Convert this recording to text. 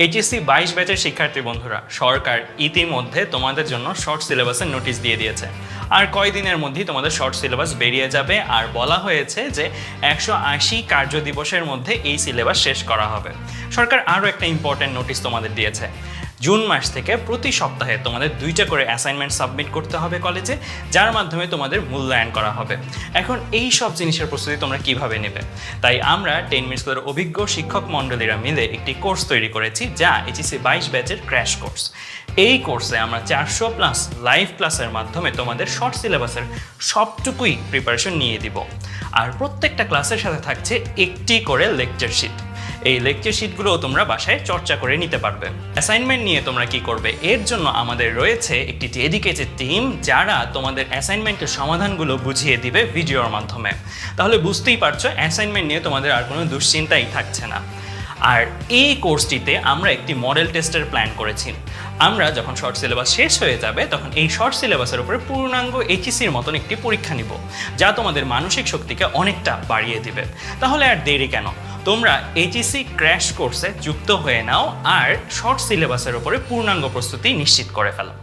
HSC 22 ব্যাচের শিক্ষার্থী বন্ধুরা, সরকার ইতিমধ্যে তোমাদের জন্য শর্ট সিলেবাসের নোটিশ দিয়ে দিয়েছে। আর কয়দিনের মধ্যেই তোমাদের শর্ট সিলেবাস বেরিয়ে যাবে। আর বলা হয়েছে যে 180 কার্য দিবসের মধ্যে এই সিলেবাস শেষ করা হবে। সরকার আরও একটা ইম্পর্ট্যান্ট নোটিশ তোমাদের দিয়েছে। জুন মাস থেকে প্রতি সপ্তাহে তোমাদের 2টা করে অ্যাসাইনমেন্ট সাবমিট করতে হবে কলেজে, যার মাধ্যমে তোমাদের মূল্যায়ন করা হবে। এখন এই সব জিনিসের প্রস্তুতি তোমরা কিভাবে নেবে? তাই আমরা 10 মিনিট স্কুলের অভিজ্ঞ শিক্ষক মণ্ডলীরা মিলে একটি কোর্স তৈরি করেছি, যা এইচএসসি 22 ব্যাচের ক্র্যাশ কোর্স। এই কোর্সে আমরা 400+ লাইভ ক্লাসের মাধ্যমে তোমাদের শর্ট সিলেবাসের সবটুকুই প্রিপারেশন নিয়ে দিব। আর প্রত্যেকটা ক্লাসের সাথে থাকছে একটি করে লেকচার শিট। এই লেকচার শিটগুলোও তোমরা বাসায় চর্চা করে নিতে পারবে। অ্যাসাইনমেন্ট নিয়ে তোমরা কি করবে? এর জন্য আমাদের রয়েছে একটি ডেডিকেটেড টিম, যারা তোমাদের অ্যাসাইনমেন্টের সমাধানগুলো বুঝিয়ে দিবে ভিডিওর মাধ্যমে। তাহলে বুঝতেই পারছো, অ্যাসাইনমেন্ট নিয়ে তোমাদের আর কোনো দুশ্চিন্তাই থাকছে না। আর এই কোর্সটিতে আমরা একটি মডেল টেস্টের প্ল্যান করেছি। আমরা যখন শর্ট সিলেবাস শেষ হয়ে যাবে, তখন এই শর্ট সিলেবাসের উপরে পূর্ণাঙ্গ এইচএসসির মতন একটি পরীক্ষা নিব, যা তোমাদের মানসিক শক্তিকে অনেকটা বাড়িয়ে দিবে। তাহলে আর দেরি কেন? তোমরা এইচএসসি ক্র্যাশ কোর্সে যুক্ত হয়ে নাও আর শর্ট সিলেবাসের উপরে পূর্ণাঙ্গ প্রস্তুতি নিশ্চিত করে ফেলো।